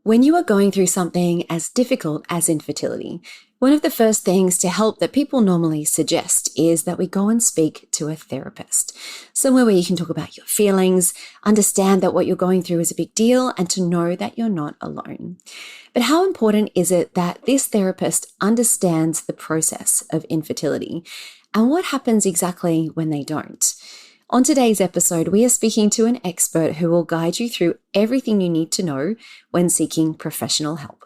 When you are going through something as difficult as infertility, one of the first things to help that people normally suggest is that we go and speak to a therapist, somewhere where you can talk about your feelings, understand that what you're going through is a big deal, and to know that you're not alone. But how important is it that this therapist understands the process of infertility and what happens exactly when they don't? On today's episode, we are speaking to an expert who will guide you through everything you need to know when seeking professional help.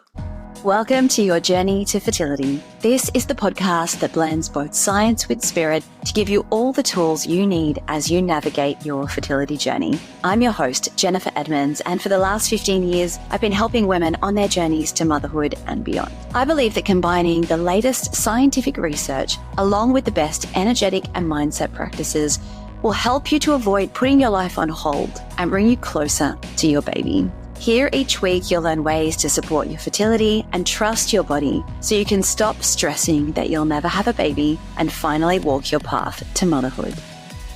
Welcome to your journey to fertility. This is the podcast that blends both science with spirit to give you all the tools you need as you navigate your fertility journey. I'm your host, Jennifer Edmonds, and for the last 15 years, I've been helping women on their journeys to motherhood and beyond. I believe that combining the latest scientific research along with the best energetic and mindset practices will help you to avoid putting your life on hold and bring you closer to your baby. Here each week, you'll learn ways to support your fertility and trust your body so you can stop stressing that you'll never have a baby and finally walk your path to motherhood.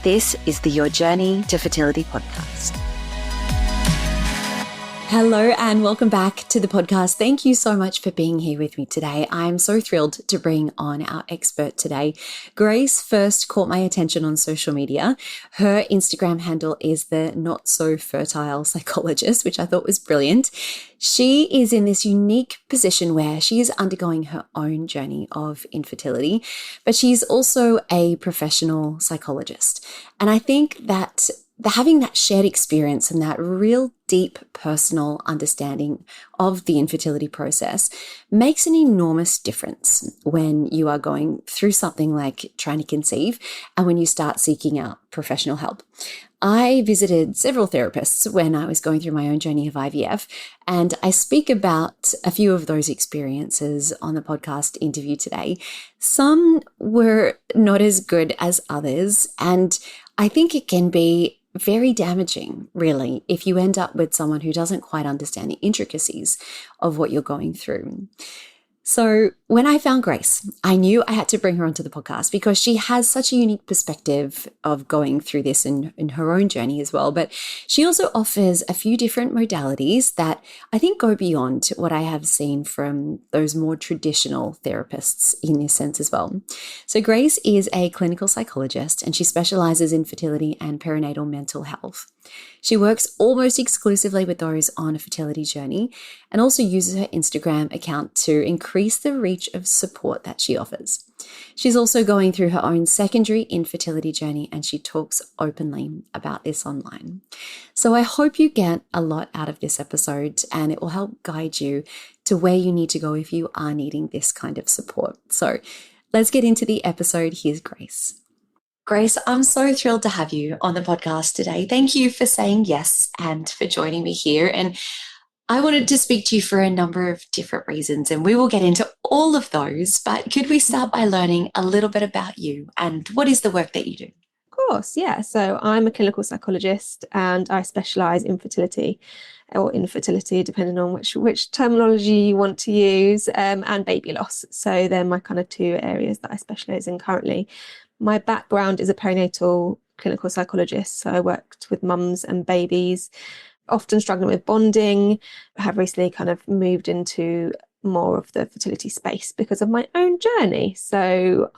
This is the Your Journey to Fertility podcast. Hello and welcome back to the podcast. Thank you so much for being here with me today. I'm so thrilled to bring on our expert today. Grace first caught my attention on social media. Her Instagram handle is the Not So Fertile Psychologist, which I thought was brilliant. She is in this unique position where she is undergoing her own journey of infertility, but she's also a professional psychologist. And I think that having that shared experience and that real deep personal understanding of the infertility process makes an enormous difference when you are going through something like trying to conceive and when you start seeking out professional help. I visited several therapists when I was going through my own journey of IVF, and I speak about a few of those experiences on the podcast interview today. Some were not as good as others, and I think it can be very damaging, really, if you end up with someone who doesn't quite understand the intricacies of what you're going through. So when I found Grace, I knew I had to bring her onto the podcast because she has such a unique perspective of going through this in her own journey as well. But she also offers a few different modalities that I think go beyond what I have seen from those more traditional therapists in this sense as well. So Grace is a clinical psychologist and she specializes in fertility and perinatal mental health. She works almost exclusively with those on a fertility journey and also uses her Instagram account to increase the reach of support that she offers. She's also going through her own secondary infertility journey and she talks openly about this online. So I hope you get a lot out of this episode and it will help guide you to where you need to go if you are needing this kind of support. So let's get into the episode. Here's Grace. Grace, I'm so thrilled to have you on the podcast today. Thank you for saying yes and for joining me here. And I wanted to speak to you for a number of different reasons, and we will get into all of those. But could we start by learning a little bit about you and what is the work that you do? Of course, yeah. So I'm a clinical psychologist and I specialise in fertility or infertility, depending on which terminology you want to use, and baby loss. So they're my kind of two areas that I specialise in currently. My background is a perinatal clinical psychologist. So I worked with mums and babies, often struggling with bonding. I have recently kind of moved into more of the fertility space because of my own journey. So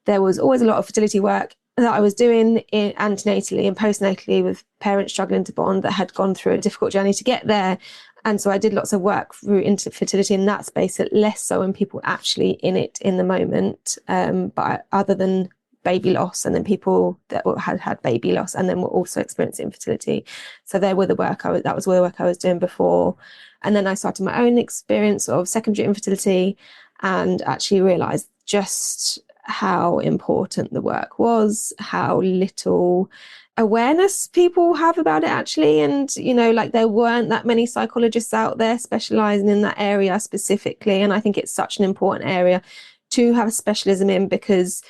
there was always a lot of fertility work that I was doing in antenatally and postnatally with parents struggling to bond that had gone through a difficult journey to get there. And so I did lots of work through into fertility in that space, less so when people actually in it in the moment. But other than baby loss and then people that had baby loss and then were also experiencing infertility. So that was the work I was doing before. And then I started my own experience of secondary infertility and actually realised just how important the work was, how little awareness people have about it actually. And, like there weren't that many psychologists out there specialising in that area specifically. And I think it's such an important area to have a specialism in because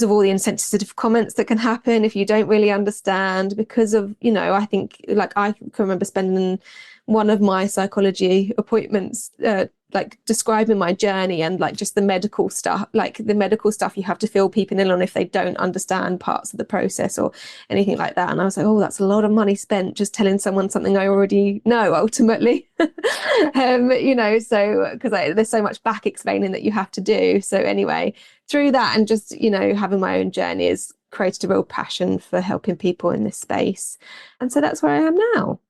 of all the insensitive comments that can happen if you don't really understand, because of, I think like I can remember spending one of my psychology appointments, like describing my journey and like just the medical stuff you have to fill people in on if they don't understand parts of the process or anything like that. And I was like, oh, that's a lot of money spent just telling someone something I already know ultimately. So because there's so much back explaining that you have to do. So anyway, through that and just, having my own journey has created a real passion for helping people in this space. And so that's where I am now.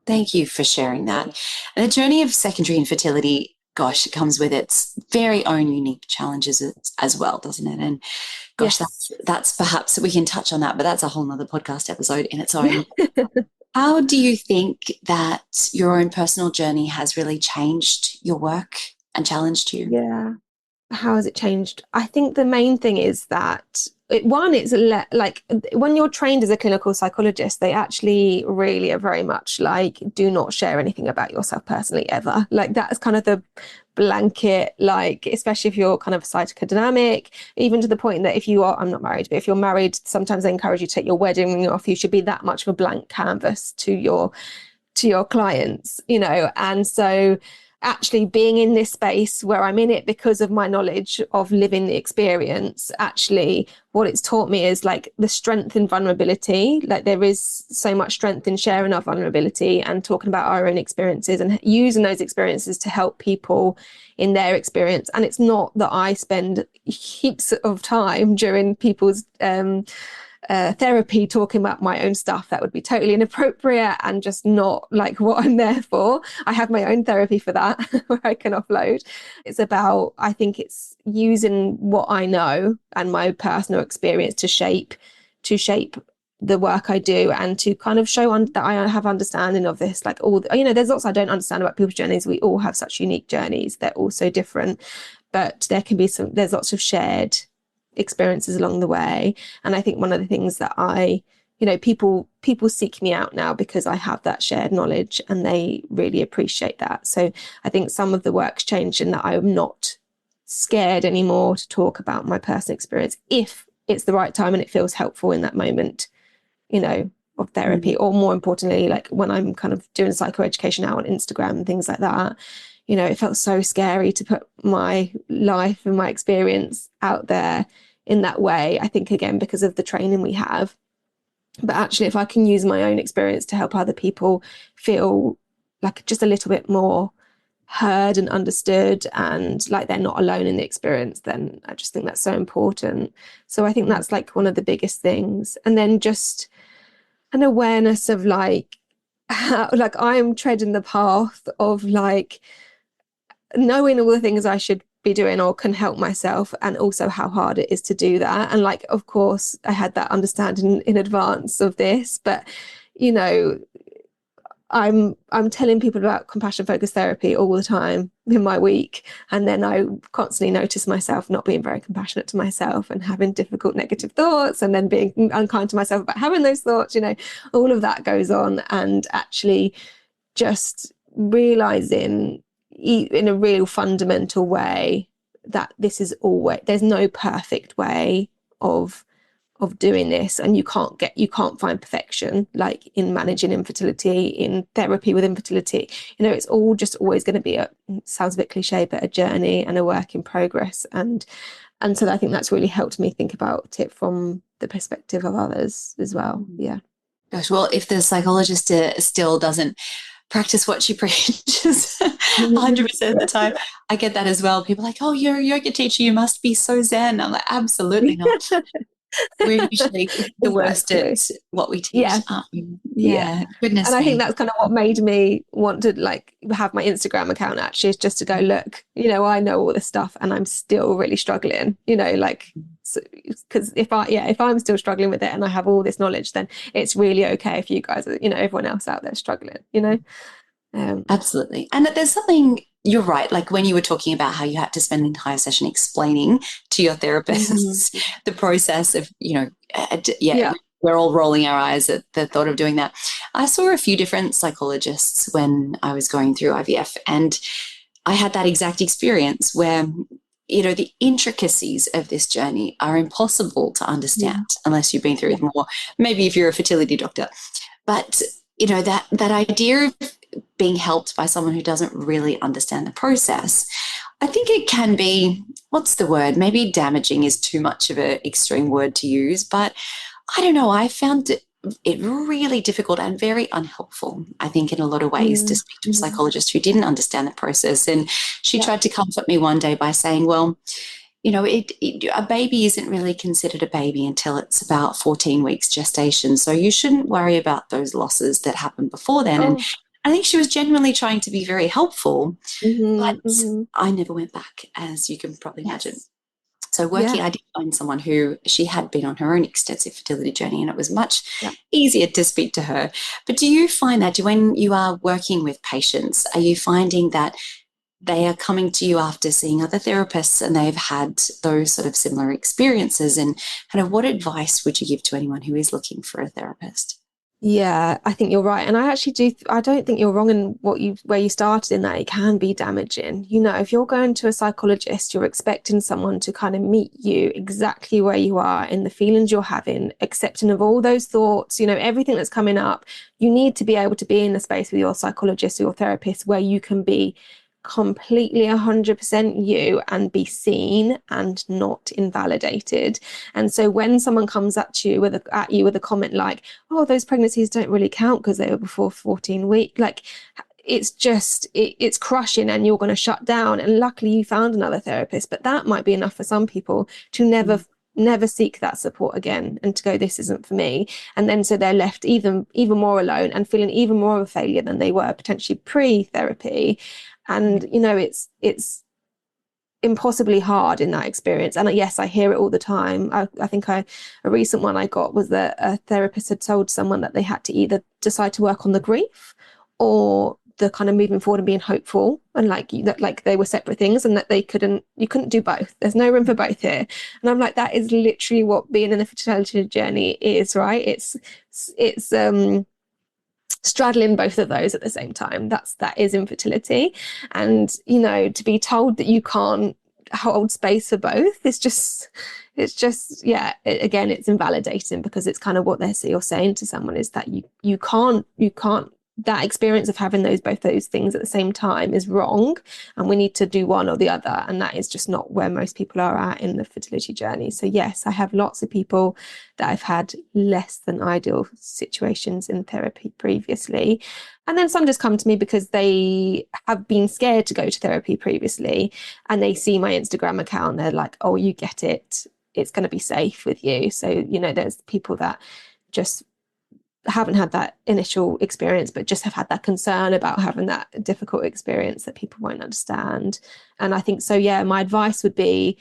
Thank you for sharing that. And the journey of secondary infertility, gosh, it comes with its very own unique challenges as well, doesn't it? And gosh, yes. that's perhaps we can touch on that, but that's a whole nother podcast episode in its own. How do you think that your own personal journey has really changed your work and challenged you? Yeah. How has it changed? I think the main thing is that it's like when you're trained as a clinical psychologist, they actually really are very much like, do not share anything about yourself personally ever. Like that's kind of the blanket, like especially if you're kind of psychodynamic, even to the point that I'm not married, but if you're married, sometimes they encourage you to take your wedding ring off. You should be that much of a blank canvas to your clients, and so actually being in this space where I'm in it because of my knowledge of living the experience, actually what it's taught me is like the strength in vulnerability. Like there is so much strength in sharing our vulnerability and talking about our own experiences and using those experiences to help people in their experience. And it's not that I spend heaps of time during people's therapy talking about my own stuff. That would be totally inappropriate and just not like what I'm there for. I have my own therapy for that where I can offload. It's about, I think it's using what I know and my personal experience to shape the work I do and to kind of show that I have understanding of this. Like there's lots I don't understand about people's journeys. We all have such unique journeys. They're all so different, but there's lots of shared experiences along the way. And I think one of the things that people seek me out now because I have that shared knowledge and they really appreciate that. So I think some of the work's changed in that I'm not scared anymore to talk about my personal experience if it's the right time and it feels helpful in that moment, of therapy. Or more importantly, like when I'm kind of doing psychoeducation now on Instagram and things like that, it felt so scary to put my life and my experience out there in that way. I think, again, because of the training we have. But actually, if I can use my own experience to help other people feel like just a little bit more heard and understood and like they're not alone in the experience, then I just think that's so important. So I think that's like one of the biggest things. And then just an awareness of like how, like I'm treading the path of like knowing all the things I should be doing or can help myself, and also how hard it is to do that. And like, of course, I had that understanding in advance of this, but I'm telling people about compassion focused therapy all the time in my week, and then I constantly notice myself not being very compassionate to myself and having difficult negative thoughts, and then being unkind to myself about having those thoughts. All of that goes on, and actually just realizing in a real fundamental way that this is always, there's no perfect way of doing this, and you can't find perfection like in managing infertility, in therapy with infertility. It's all just always going to be sounds a bit cliche, but a journey and a work in progress. And so I think that's really helped me think about it from the perspective of others as well. Yeah. Gosh, well, if the psychologist still doesn't practice what she preaches 100% of the time, I get that as well. People are like, oh, you're a yoga teacher, you must be so zen. I'm like, absolutely not. We're usually the worst at what we teach. Yeah. Goodness and I me. think that's kind of what made me want to like have my Instagram account, actually, is just to go, look, I know all this stuff and I'm still really struggling, because if I'm still struggling with it and I have all this knowledge, then it's really okay if you guys are, everyone else out there struggling, Absolutely. And there's something, you're right, like when you were talking about how you had to spend the entire session explaining to your therapists the process of, we're all rolling our eyes at the thought of doing that. I saw a few different psychologists when I was going through IVF, and I had that exact experience where, the intricacies of this journey are impossible to understand unless you've been through it more. Maybe if you're a fertility doctor. But, that idea of being helped by someone who doesn't really understand the process, I think it can be, what's the word? Maybe damaging is too much of an extreme word to use, but I don't know. I found it really difficult and very unhelpful, I think, in a lot of ways to speak to a psychologist who didn't understand the process. And she tried to comfort me one day by saying, well, you know, a baby isn't really considered a baby until it's about 14 weeks gestation. So you shouldn't worry about those losses that happen before then. And I think she was genuinely trying to be very helpful, but I never went back, as you can probably imagine. So I did find someone who she had been on her own extensive fertility journey, and it was much easier to speak to her. But do you find that when you are working with patients, are you finding that they are coming to you after seeing other therapists and they've had those sort of similar experiences? And kind of what advice would you give to anyone who is looking for a therapist? Yeah, I think you're right. And I don't think you're wrong in where you started in that it can be damaging. You know, if you're going to a psychologist, you're expecting someone to kind of meet you exactly where you are in the feelings you're having, accepting of all those thoughts, you know, everything that's coming up. You need to be able to be in the space with your psychologist or your therapist where you can be completely 100% you and be seen and not invalidated. And so when someone comes at you with a comment like, oh, those pregnancies don't really count because they were before 14 weeks, like, it's just it's crushing and you're going to shut down. And luckily you found another therapist, but that might be enough for some people to never seek that support again and to go, this isn't for me. And then so they're left even more alone and feeling even more of a failure than they were potentially pre-therapy. And, you know, it's impossibly hard in that experience. And yes, I hear it all the time. I think a recent one I got was that a therapist had told someone that they had to either decide to work on the grief or the kind of moving forward and being hopeful, and like they were separate things, and that you couldn't do both. There's no room for both here. And I'm like, that is literally what being in the fertility journey is, right? It's straddling both of those at the same time. That is infertility. And, you know, to be told that you can't hold space for both, it's just again, it's invalidating, because it's kind of what you're saying to someone is that you can't that experience of having both those things at the same time is wrong, and we need to do one or the other. And that is just not where most people are at in the fertility journey. So yes, I have lots of people that I've had less than ideal situations in therapy previously. And then some just come to me because they have been scared to go to therapy previously, and they see my Instagram account, they're like, oh, you get it, it's going to be safe with you. So, you know, there's people that just haven't had that initial experience, but just have had that concern about having that difficult experience that people won't understand. And I think so, yeah, my advice would be,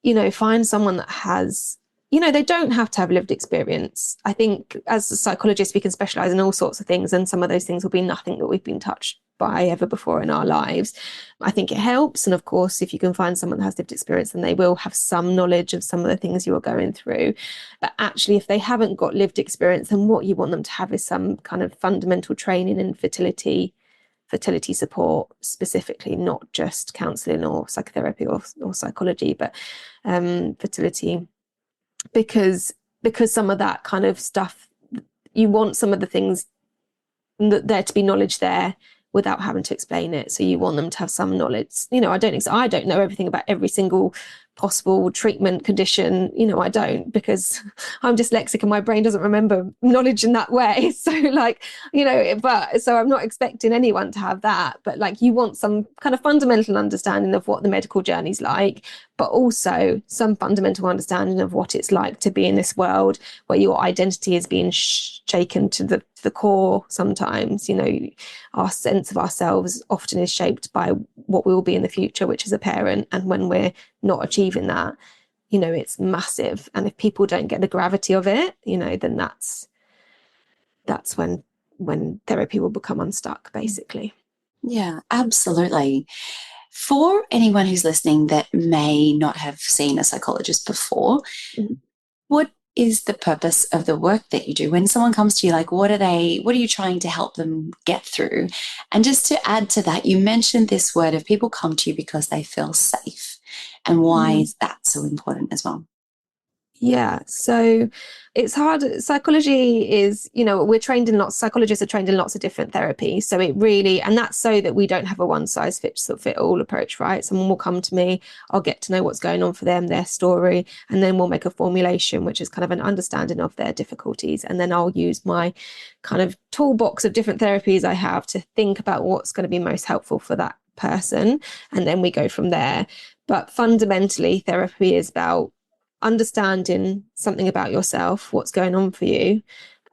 you know, find someone that has, you know, they don't have to have lived experience. I think as a psychologist, we can specialize in all sorts of things, and some of those things will be nothing that we've been touched by ever before in our lives. I think it helps. And of course, if you can find someone that has lived experience, then they will have some knowledge of some of the things you are going through. But actually, if they haven't got lived experience, then what you want them to have is some kind of fundamental training in fertility support specifically, not just counselling or psychotherapy or psychology, but fertility, because some of that kind of stuff, you want some of the things there to be knowledge there without having to explain it. So you want them to have some knowledge. You know, I don't know everything about every single possible treatment condition. You know, I don't, because I'm dyslexic and my brain doesn't remember knowledge in that way. So like, you know, but so I'm not expecting anyone to have that, but like you want some kind of fundamental understanding of what the medical journey's like, but also some fundamental understanding of what it's like to be in this world where your identity is being shaken to the core sometimes. You know, our sense of ourselves often is shaped by what we will be in the future, which is a parent. And when we're not achieving that, you know, it's massive. And if people don't get the gravity of it, you know, then that's when therapy will become unstuck, basically. Yeah, absolutely. For anyone who's listening that may not have seen a psychologist before, what is the purpose of the work that you do? When someone comes to you, like, what are you trying to help them get through? And just to add to that, you mentioned this word of people come to you because they feel safe. And why is that so important as well? Yeah, so it's hard. Psychology is, we're trained in psychologists are trained in lots of different therapies. So it really, and that's so that we don't have a one size fit all approach, right? Someone will come to me, I'll get to know what's going on for them, their story, and then we'll make a formulation, which is kind of an understanding of their difficulties. And then I'll use my kind of toolbox of different therapies I have to think about what's going to be most helpful for that person. And then we go from there. But fundamentally, therapy is about understanding something about yourself, what's going on for you,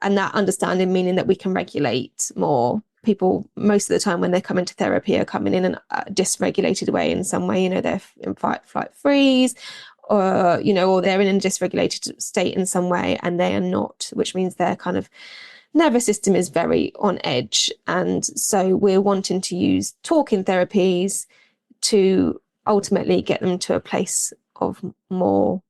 and that understanding meaning that we can regulate more. People most of the time when they come into therapy are coming in a dysregulated way in some way, they're in fight, flight, freeze, or or they're in a dysregulated state in some way, and they are not, which means their kind of nervous system is very on edge. And so we're wanting to use talking therapies to ultimately get them to a place of more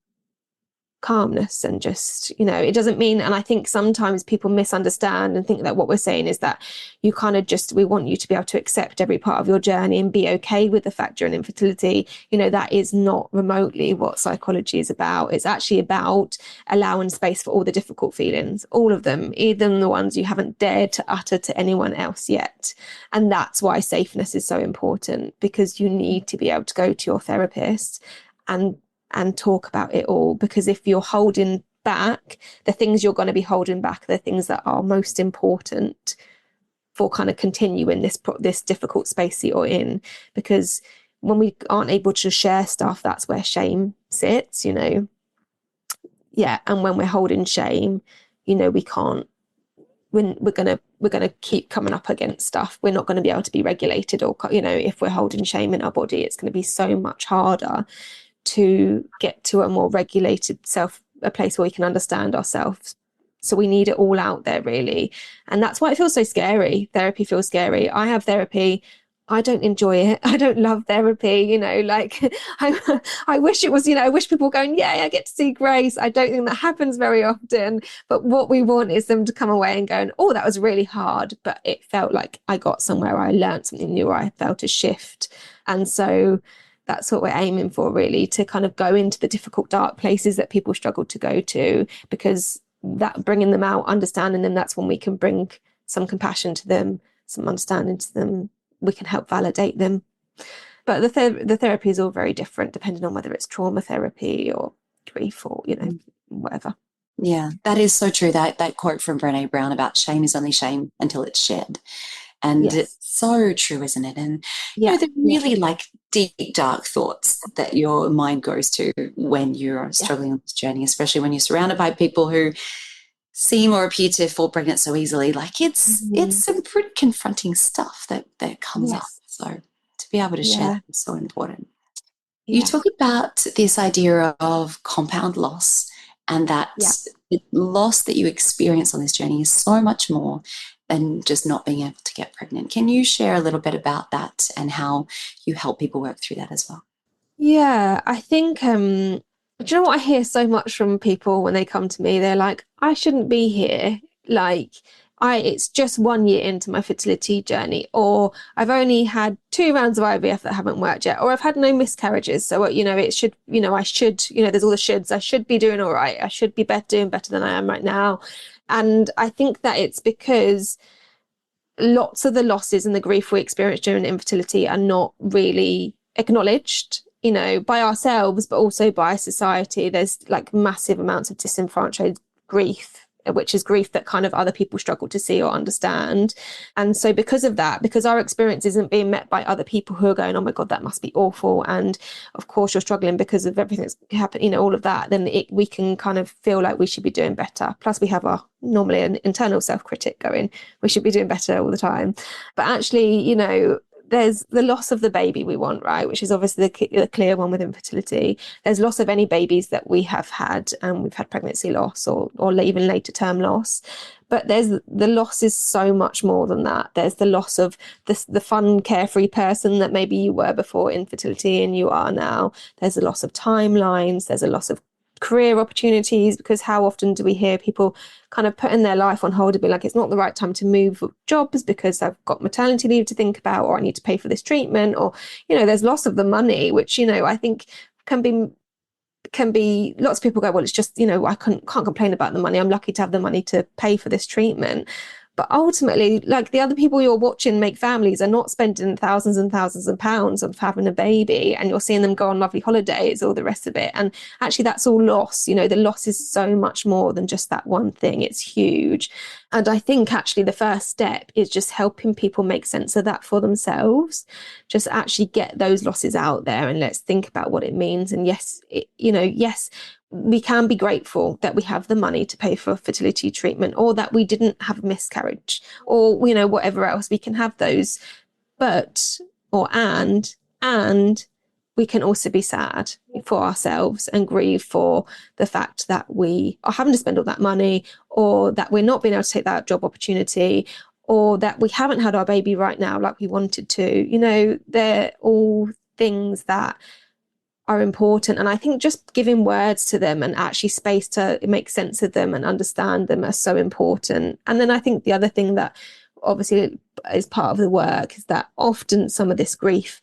calmness. And just, it doesn't mean, and I think sometimes people misunderstand and think that what we're saying is that you kind of we want you to be able to accept every part of your journey and be okay with the fact you're in infertility. That is not remotely what psychology is about. It's actually about allowing space for all the difficult feelings, all of them, even the ones you haven't dared to utter to anyone else yet. And that's why safeness is so important, because you need to be able to go to your therapist and talk about it all. Because if you're holding back, the things you're going to be holding back are the things that are most important for kind of continuing this difficult space that you're in. Because when we aren't able to share stuff, that's where shame sits, yeah. And when we're holding shame, we can't, we're gonna keep coming up against stuff. We're not going to be able to be regulated, or if we're holding shame in our body, it's going to be so much harder to get to a more regulated a place where we can understand ourselves. So we need it all out there, really. And that's why it feels so scary. Therapy feels scary. I have therapy. I don't enjoy it. I don't love therapy, I wish it was, I wish people were going, yeah, I get to see Grace. I don't think that happens very often. But what we want is them to come away and go, oh, that was really hard, but it felt like I got somewhere, I learned something new, or I felt a shift. And so that's what we're aiming for, really, to kind of go into the difficult, dark places that people struggle to go to, because that bringing them out, understanding them, that's when we can bring some compassion to them, some understanding to them. We can help validate them. But the therapy is all very different depending on whether it's trauma therapy or grief or, whatever. Yeah, that is so true. That quote from Brené Brown about shame is only shame until it's shed. And it's so true, isn't it? And they're really like deep, dark thoughts that your mind goes to when you're struggling on this journey, especially when you're surrounded by people who seem or appear to fall pregnant so easily. Like it's some pretty confronting stuff that comes up. So to be able to share that is so important. You talk about this idea of compound loss, and that the loss that you experience on this journey is so much more than just not being able to get pregnant. Can you share a little bit about that and how you help people work through that as well? Yeah, I think, do you know what I hear so much from people when they come to me? They're like, I shouldn't be here. Like, it's just 1 year into my fertility journey, or I've only had 2 rounds of IVF that haven't worked yet, or I've had no miscarriages. So, it should, I should, there's all the shoulds. I should be doing all right. I should be doing better than I am right now. And I think that it's because lots of the losses and the grief we experience during infertility are not really acknowledged, by ourselves, but also by society. There's like massive amounts of disenfranchised grief, which is grief that kind of other people struggle to see or understand. And so because of that, because our experience isn't being met by other people who are going, oh my God, that must be awful, and of course you're struggling because of everything that's happened, all of that, then we can kind of feel like we should be doing better. Plus we have normally an internal self-critic going, we should be doing better all the time. But actually, there's the loss of the baby we want, right? Which is obviously the clear one with infertility. There's loss of any babies that we have had, and we've had pregnancy loss or even later term loss. But there's the loss is so much more than that. There's the loss of the fun, carefree person that maybe you were before infertility and you are now. There's a loss of timelines. There's a loss of career opportunities, because how often do we hear people kind of putting their life on hold and be like, it's not the right time to move jobs because I've got maternity leave to think about, or I need to pay for this treatment, or there's loss of the money, which I think can be can be, lots of people go, well, it's just, I can't complain about the money. I'm lucky to have the money to pay for this treatment. But ultimately, like, the other people you're watching make families are not spending thousands and thousands of pounds on having a baby, and you're seeing them go on lovely holidays, all the rest of it. And actually, that's all loss. The loss is so much more than just that one thing. It's huge. And I think actually the first step is just helping people make sense of that for themselves. Just actually get those losses out there, and let's think about what it means. And yes, yes, we can be grateful that we have the money to pay for fertility treatment, or that we didn't have a miscarriage, or whatever else. We can have those, and we can also be sad for ourselves and grieve for the fact that we are having to spend all that money, or that we're not being able to take that job opportunity, or that we haven't had our baby right now like we wanted to. They're all things that are important. And I think just giving words to them and actually space to make sense of them and understand them are so important. And then I think the other thing that obviously is part of the work is that often some of this grief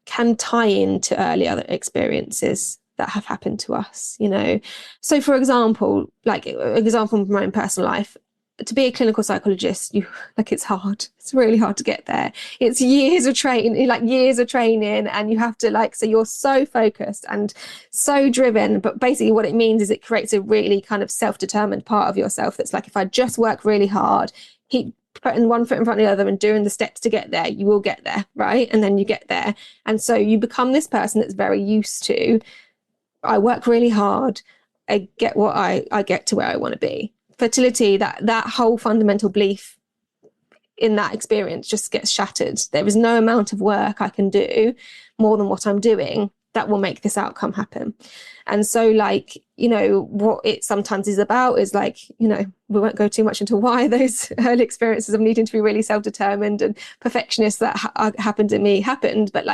can tie into earlier experiences that have happened to us. So for example, like an example from my own personal life, to be a clinical psychologist, it's hard. It's really hard to get there. It's years of training, and you have to so you're so focused and so driven. But basically what it means is it creates a really kind of self-determined part of yourself that's like, if I just work really hard, keep putting one foot in front of the other and doing the steps to get there, you will get there, right? And then you get there. And so you become this person that's very used to, I work really hard, I get what I get to where I want to be. Fertility, that whole fundamental belief in that experience just gets shattered. There is no amount of work I can do more than what I'm doing that will make this outcome happen. And so what it sometimes is about is we won't go too much into why those early experiences of needing to be really self-determined and perfectionist that happened to me happened, but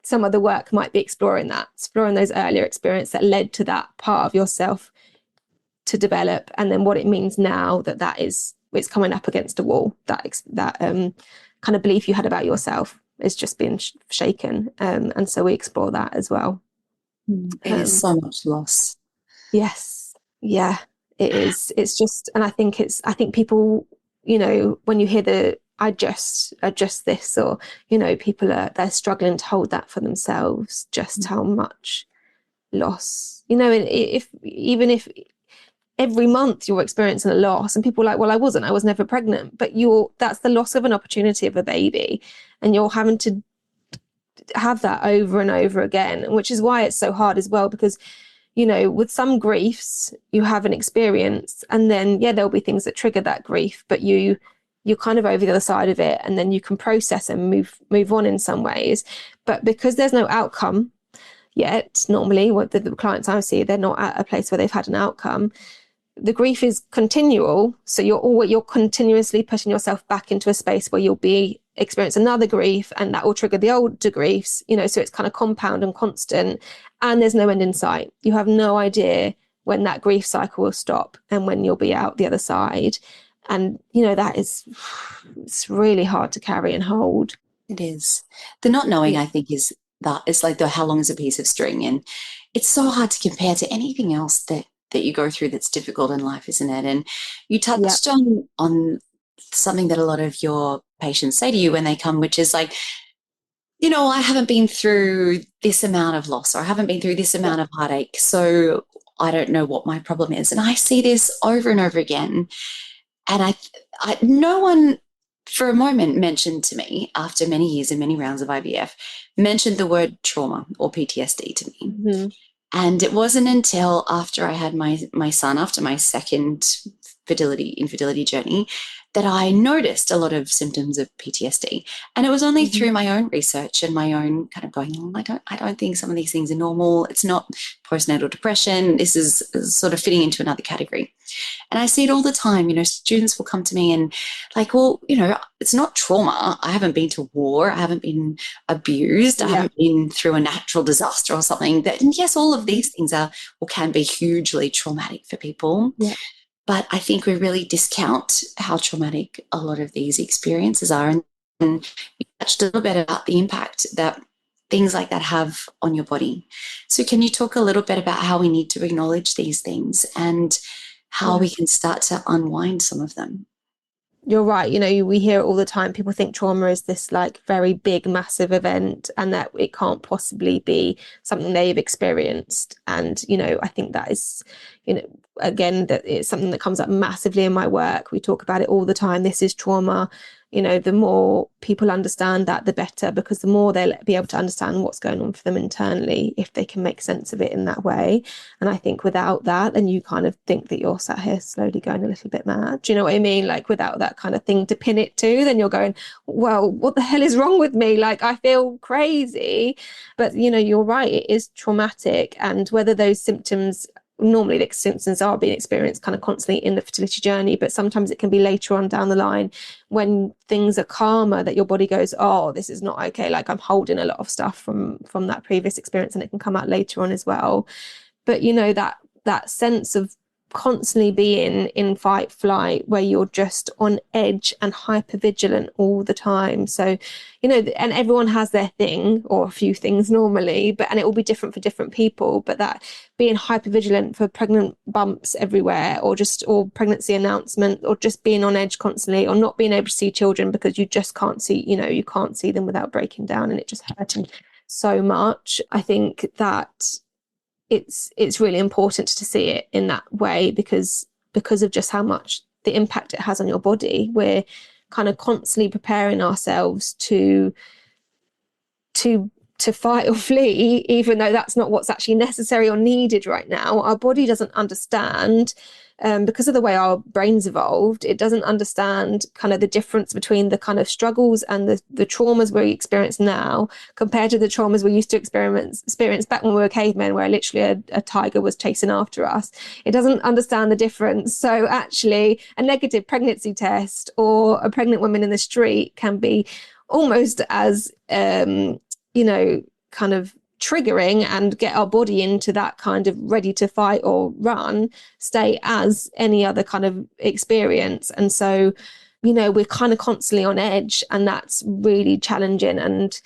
some of the work might be exploring those earlier experiences that led to that part of yourself to develop, and then what it means now that it's coming up against a wall, that kind of belief you had about yourself is just being shaken, and so we explore that as well. It is so much loss. Yes, yeah, it is. It's just, and I think people, when you hear the I just this, or people they're struggling to hold that for themselves, just how much loss, even if every month you're experiencing a loss, and people are like, well, I was never pregnant, but that's the loss of an opportunity of a baby, and you're having to have that over and over again, which is why it's so hard as well, because with some griefs you have an experience, and then there'll be things that trigger that grief, but you're kind of over the other side of it, and then you can process and move on in some ways. But because there's no outcome yet, normally what the clients I see, they're not at a place where they've had an outcome. The grief is continual, so you're continuously putting yourself back into a space where you'll experience another grief, and that will trigger the older griefs, so it's kind of compound and constant, and there's no end in sight. You have no idea when that grief cycle will stop and when you'll be out the other side. And it's really hard to carry and hold. It is. The not knowing, I think, is that it's like how long is a piece of string, and it's so hard to compare to anything else that you go through that's difficult in life, isn't it? And you touched on something that a lot of your patients say to you when they come, which is I haven't been through this amount of loss, or I haven't been through this amount of heartache, so I don't know what my problem is. And I see this over and over again, and no one for a moment mentioned to me, after many years and many rounds of IVF, mentioned the word trauma or PTSD to me. Mm-hmm. And it wasn't until after I had my son, after my second infertility journey, that I noticed a lot of symptoms of PTSD. And it was only through my own research and my own kind of going, I don't think some of these things are normal. It's not postnatal depression. This is sort of fitting into another category. And I see it all the time. Students will come to me and it's not trauma. I haven't been to war. I haven't been abused. I haven't been through a natural disaster or something. And yes, all of these things are or can be hugely traumatic for people. Yeah. But I think we really discount how traumatic a lot of these experiences are. And you touched a little bit about the impact that things like that have on your body. So can you talk a little bit about how we need to acknowledge these things and how we can start to unwind some of them? You're right. We hear it all the time. People think trauma is this like very big, massive event and that it can't possibly be something they've experienced. And, I think that is, again, that it's something that comes up massively in my work. We talk about it all the time. This is trauma. The more people understand that, the better, because the more they'll be able to understand what's going on for them internally if they can make sense of it in that way. And I think without that, then you kind of think that you're sat here slowly going a little bit mad. Do you know what I mean? Like without that kind of thing to pin it to, then you're going, well, what the hell is wrong with me? Like I feel crazy. But, you're right, it is traumatic. And whether those symptoms, normally the symptoms are being experienced kind of constantly in the fertility journey, but sometimes it can be later on down the line when things are calmer that your body goes, oh, this is not okay. Like I'm holding a lot of stuff from that previous experience, and it can come out later on as well. But that sense of constantly being in fight flight where you're just on edge and hyper vigilant all the time. So, and everyone has their thing or a few things normally, and it will be different for different people. But that being hyper vigilant for pregnant bumps everywhere, or pregnancy announcement, or just being on edge constantly, or not being able to see children because you just can't see, you can't see them without breaking down, and it just hurting so much. I think that it's really important to see it in that way because of just how much the impact it has on your body. We're kind of constantly preparing ourselves to fight or flee, even though that's not what's actually necessary or needed right now. Our body doesn't understand, because of the way our brains evolved, it doesn't understand kind of the difference between the kind of struggles and the traumas we experience now compared to the traumas we used to experience back when we were cavemen, where literally a tiger was chasing after us. It doesn't understand the difference. So actually a negative pregnancy test or a pregnant woman in the street can be almost as kind of triggering and get our body into that kind of ready to fight or run state as any other kind of experience. And so, we're kind of constantly on edge, and that's really challenging. And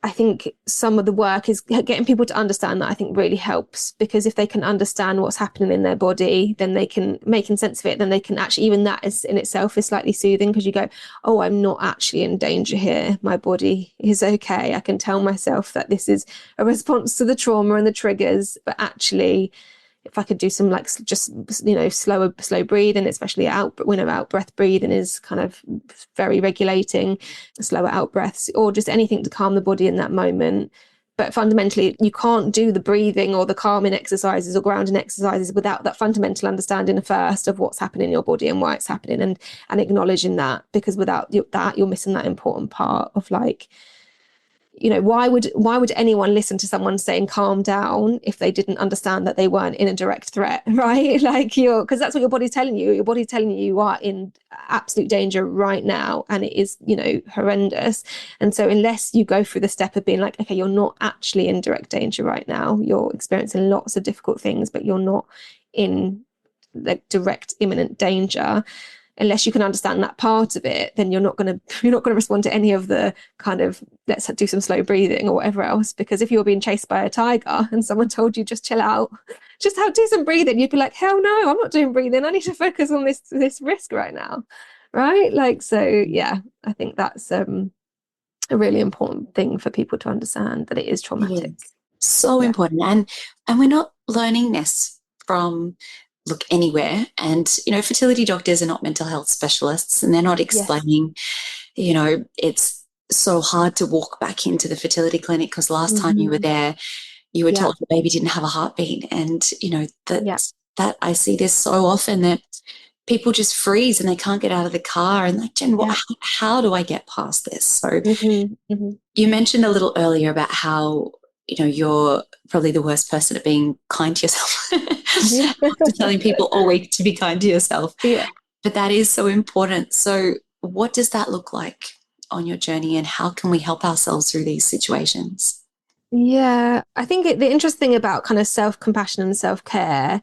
I think some of the work is getting people to understand that, I think really helps, because if they can understand what's happening in their body, then they can making sense of it, then they can actually, even that is in itself is slightly soothing, because you go, oh, I'm not actually in danger here. My body is okay. I can tell myself that this is a response to the trauma and the triggers, but actually, if I could do some like just, slow breathing, especially out breath breathing is kind of very regulating, slower out breaths, or just anything to calm the body in that moment. But fundamentally, you can't do the breathing or the calming exercises or grounding exercises without that fundamental understanding first of what's happening in your body and why it's happening, and acknowledging that, because without that, you're missing that important part of like, why would anyone listen to someone saying calm down if they didn't understand that they weren't in a direct threat, right? Like because that's what your body's telling you. Your body's telling you are in absolute danger right now, and it is, horrendous. And so unless you go through the step of being like, okay, you're not actually in direct danger right now, you're experiencing lots of difficult things, but you're not in like direct imminent danger. Unless you can understand that part of it, then you're not going to respond to any of the kind of let's do some slow breathing or whatever else. Because if you're being chased by a tiger and someone told you just chill out, just do some breathing, you'd be like, hell no, I'm not doing breathing. I need to focus on this risk right now, right? Like, so yeah, I think that's a really important thing for people to understand, that it is traumatic. So important, and we're not learning this from anywhere. And fertility doctors are not mental health specialists, and they're not explaining it's so hard to walk back into the fertility clinic because last time you were there you were told the baby didn't have a heartbeat. And that I see this so often, that people just freeze and they can't get out of the car, and like, Jen, how do I get past this? So you mentioned a little earlier about how you're probably the worst person at being kind to yourself. After telling people all week to be kind to yourself. Yeah. But that is so important. So what does that look like on your journey, and how can we help ourselves through these situations? Yeah, I think the interesting thing about kind of self-compassion and self-care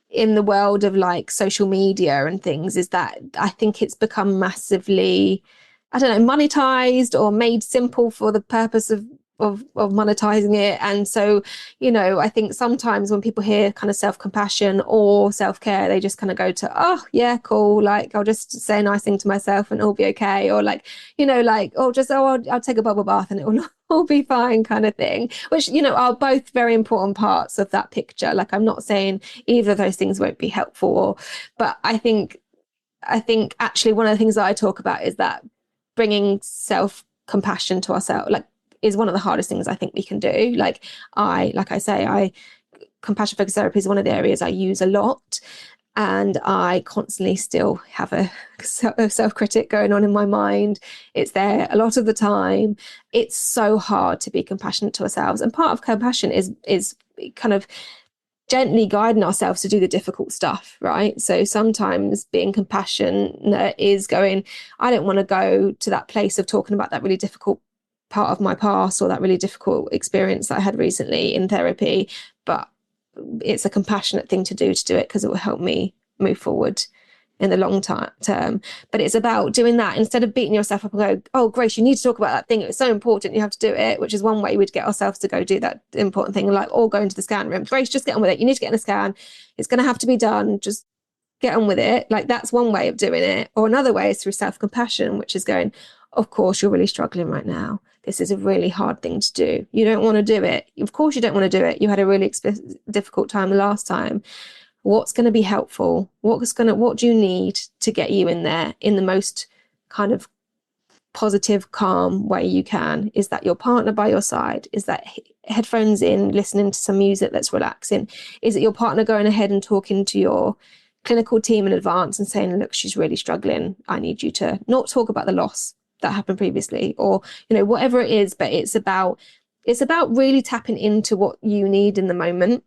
in the world of like social media and things is that I think it's become massively I don't know, monetized or made simple for the purpose of monetizing it. And so, I think sometimes when people hear kind of self-compassion or self-care, they just kind of go to, oh yeah, cool, like I'll just say a nice thing to myself and it'll be okay, or like, I'll take a bubble bath and it will all be fine, kind of thing, which are both very important parts of that picture. Like, I'm not saying either of those things won't be helpful, but I think actually one of the things that I talk about is that bringing self-compassion to ourselves, like, is one of the hardest things I think we can do. Like I say, compassion focused therapy is one of the areas I use a lot, and I constantly still have a self-critic going on in my mind. It's there a lot of the time. It's so hard to be compassionate to ourselves, and part of compassion is kind of gently guiding ourselves to do the difficult stuff, right? So sometimes being compassionate is going, I don't want to go to that place of talking about that really difficult part of my past or that really difficult experience that I had recently in therapy, but it's a compassionate thing to do it because it will help me move forward in the long term. But it's about doing that instead of beating yourself up and go, oh, Grace, you need to talk about that thing. It's so important. You have to do it, which is one way we'd get ourselves to go do that important thing, like, or go into the scan room. Grace, just get on with it. You need to get in a scan. It's going to have to be done. Just get on with it. Like, that's one way of doing it. Or another way is through self-compassion, which is going, of course, you're really struggling right now. This is a really hard thing to do. You don't want to do it. Of course you don't want to do it. You had a really difficult time the last time. What's going to be helpful? What do you need to get you in there in the most kind of positive, calm way you can? Is that your partner by your side? Is that headphones in, listening to some music that's relaxing? Is it your partner going ahead and talking to your clinical team in advance and saying, look, she's really struggling. I need you to not talk about the loss that happened previously, or whatever it is. But it's about really tapping into what you need in the moment,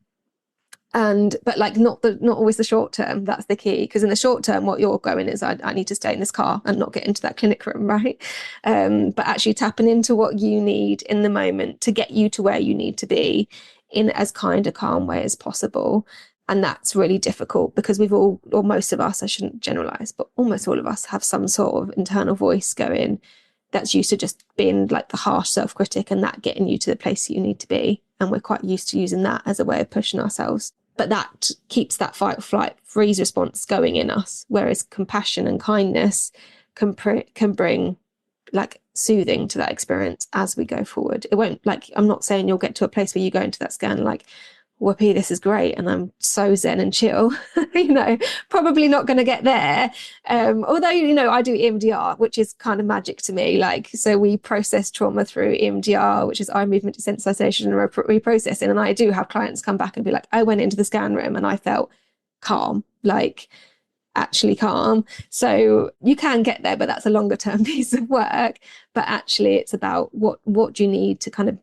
but like not always the short term. That's the key, because in the short term what you're going is, I need to stay in this car and not get into that clinic room, right? But actually tapping into what you need in the moment to get you to where you need to be in as kind of calm way as possible. And that's really difficult because we've all, or most of us, I shouldn't generalize, but almost all of us have some sort of internal voice going that's used to just being like the harsh self-critic and that getting you to the place you need to be. And we're quite used to using that as a way of pushing ourselves. But that keeps that fight, flight, freeze response going in us. Whereas compassion and kindness can bring like soothing to that experience as we go forward. It won't, like, I'm not saying you'll get to a place where you go into that scan like, whoopee, this is great and I'm so zen and chill. Probably not going to get there. Although, I do EMDR, which is kind of magic to me. Like, so we process trauma through EMDR, which is eye movement desensitization and reprocessing. And I do have clients come back and be like, I went into the scan room and I felt calm, like actually calm. So you can get there, but that's a longer term piece of work. But actually it's about what do you need to kind of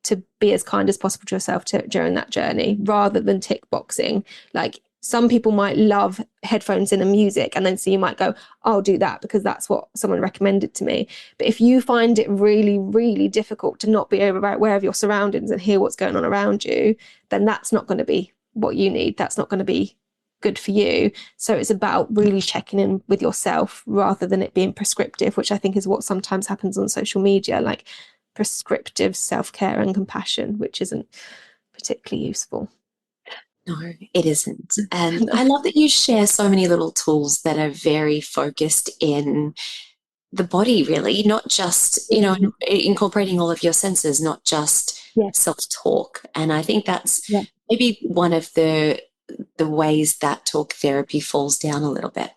to be as kind as possible to yourself during that journey, rather than tick boxing. Like, some people might love headphones in and music, and then so you might go, I'll do that because that's what someone recommended to me. But if you find it really, really difficult to not be aware of your surroundings and hear what's going on around you, then that's not going to be what you need. That's not going to be good for you. So it's about really checking in with yourself rather than it being prescriptive, which I think is what sometimes happens on social media, like prescriptive self-care and compassion, which isn't particularly useful. No, it isn't. And I love that you share so many little tools that are very focused in the body, really, not just, incorporating all of your senses, not just self-talk. And I think that's maybe one of the ways that talk therapy falls down a little bit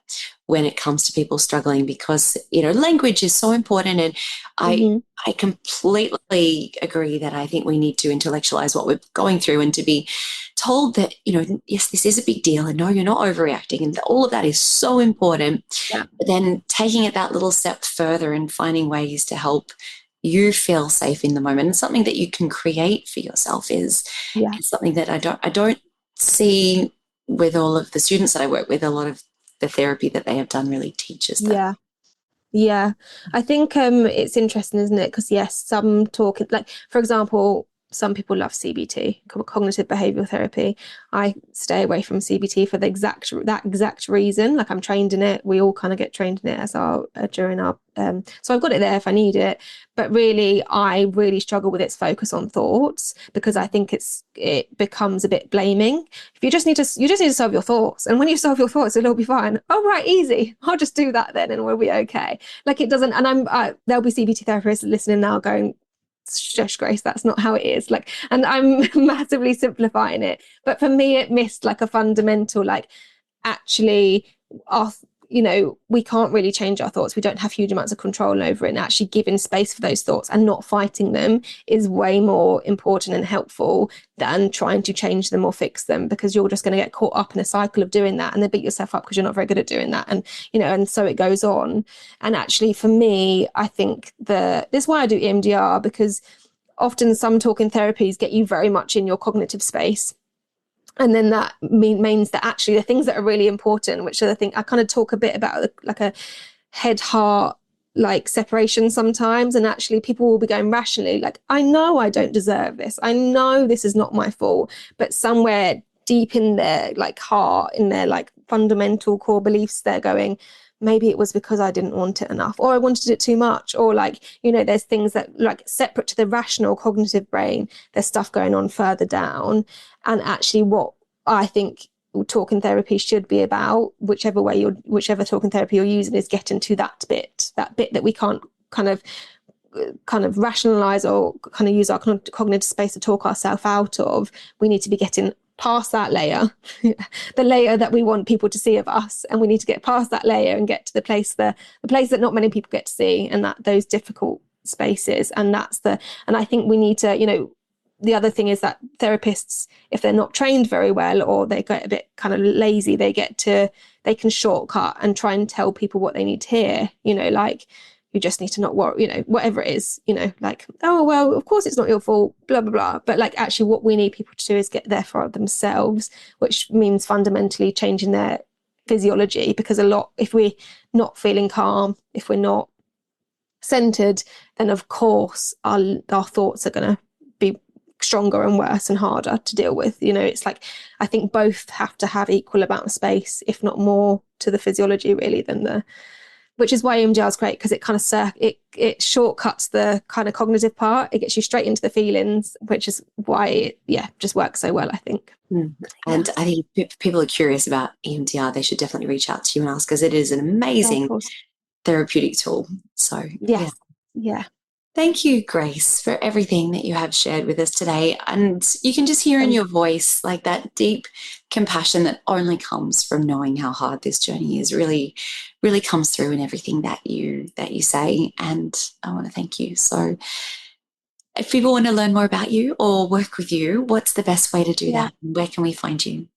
when it comes to people struggling, because language is so important. And I completely agree that I think we need to intellectualize what we're going through and to be told that yes, this is a big deal, and no, you're not overreacting, and all of that is so important. But then taking it that little step further and finding ways to help you feel safe in the moment, and something that you can create for yourself is something that I don't see with all of the students that I work with. A lot of the therapy that they have done really teaches that. I think it's interesting, isn't it? Because yes, some talk, like, for example, some people love CBT, cognitive behavioral therapy. I stay away from CBT for that exact reason. Like, I'm trained in it. We all kind of get trained in it as during our so I've got it there if I need it. But really, I really struggle with its focus on thoughts, because I think it becomes a bit blaming. If you just need to solve your thoughts, and when you solve your thoughts, it'll all be fine. Oh, right, easy. I'll just do that then, and we'll be okay. Like, it doesn't. And there'll be CBT therapists listening now going, shush, Grace, that's not how it is. Like, and I'm massively simplifying it. But for me, it missed like a fundamental, like, actually, we can't really change our thoughts. We don't have huge amounts of control over it, and actually giving space for those thoughts and not fighting them is way more important and helpful than trying to change them or fix them, because you're just going to get caught up in a cycle of doing that and then beat yourself up because you're not very good at doing that. And, and so it goes on. And actually, for me, I think this is why I do EMDR, because often some talking therapies get you very much in your cognitive space. And then that means that actually the things that are really important, which are the thing I kind of talk a bit about, like a head heart like separation sometimes, and actually people will be going rationally, like, I know I don't deserve this, I know this is not my fault, but somewhere deep in their like heart, in their like fundamental core beliefs, they're going, maybe it was because I didn't want it enough, or I wanted it too much, or like, there's things that like separate to the rational cognitive brain, there's stuff going on further down. And actually what I think talking therapy should be about, whichever talking therapy you're using, is getting to that bit that we can't kind of rationalize or kind of use our cognitive space to talk ourselves out of. We need to be getting past that layer, the layer that we want people to see of us, and we need to get past that layer and get to the place that not many people get to see, and that those difficult spaces. And I think we need to, the other thing is that therapists, if they're not trained very well, or they get a bit kind of lazy, they can shortcut and try and tell people what they need to hear, like, you just need to not worry, whatever it is, like, oh, well, of course it's not your fault, blah, blah, blah. But like, actually what we need people to do is get there for themselves, which means fundamentally changing their physiology, because if we're not feeling calm, if we're not centered, then of course our thoughts are going to be stronger and worse and harder to deal with. It's like, I think both have to have equal amount of space, if not more, to the physiology really which is why EMDR is great, because it kind of it shortcuts the kind of cognitive part. It gets you straight into the feelings, which is why it just works so well, I think. And I think if people are curious about EMDR, they should definitely reach out to you and ask, because it is an amazing therapeutic tool. So yes. Yeah. Thank you, Grace, for everything that you have shared with us today. And you can just hear in your voice like that deep compassion that only comes from knowing how hard this journey is, really, really comes through in everything that you say. And I want to thank you. So if people want to learn more about you or work with you, what's the best way to do that? Where can we find you?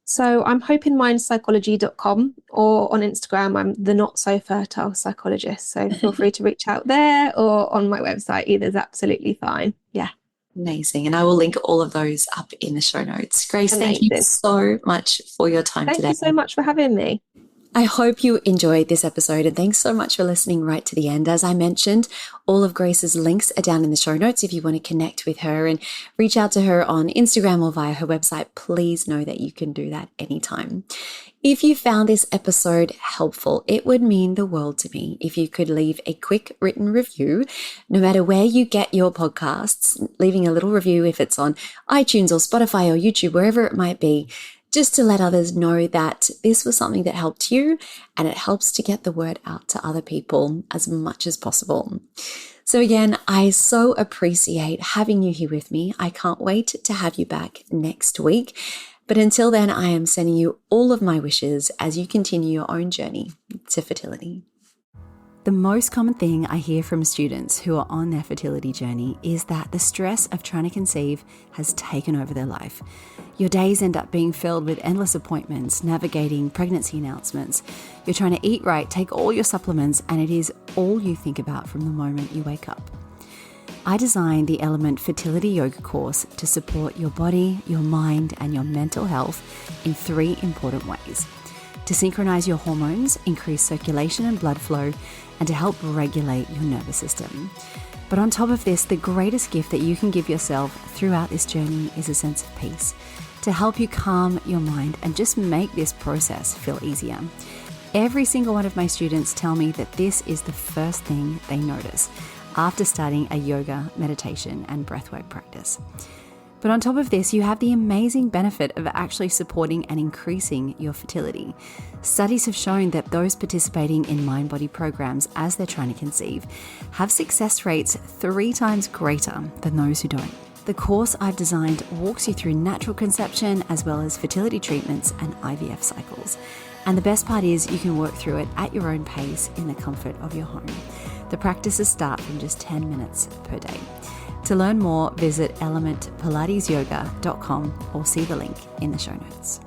So I'm hopingmindpsychology.com, or on Instagram, I'm the Not So Fertile Psychologist. So feel free to reach out there, or on my website, either's absolutely fine. Yeah. Amazing. And I will link all of those up in the show notes. Grace, thank you so much for your time today. Thank you so much for having me. I hope you enjoyed this episode, and thanks so much for listening right to the end. As I mentioned, all of Grace's links are down in the show notes. If you want to connect with her and reach out to her on Instagram or via her website, please know that you can do that anytime. If you found this episode helpful, it would mean the world to me if you could leave a quick written review, no matter where you get your podcasts, leaving a little review if it's on iTunes or Spotify or YouTube, wherever it might be, just to let others know that this was something that helped you, and it helps to get the word out to other people as much as possible. So again, I so appreciate having you here with me. I can't wait to have you back next week. But until then, I am sending you all of my wishes as you continue your own journey to fertility. The most common thing I hear from students who are on their fertility journey is that the stress of trying to conceive has taken over their life. Your days end up being filled with endless appointments, navigating pregnancy announcements. You're trying to eat right, take all your supplements, and it is all you think about from the moment you wake up. I designed the Element Fertility Yoga course to support your body, your mind, and your mental health in 3 important ways: to synchronize your hormones, increase circulation and blood flow, and to help regulate your nervous system. But on top of this, the greatest gift that you can give yourself throughout this journey is a sense of peace to help you calm your mind and just make this process feel easier. Every single one of my students tell me that this is the first thing they notice after starting a yoga, meditation, and breathwork practice. But on top of this, you have the amazing benefit of actually supporting and increasing your fertility. Studies have shown that those participating in mind-body programs as they're trying to conceive have success rates 3 times greater than those who don't. The course I've designed walks you through natural conception as well as fertility treatments and IVF cycles. And the best part is you can work through it at your own pace in the comfort of your home. The practices start from just 10 minutes per day. To learn more, visit elementpilatesyoga.com or see the link in the show notes.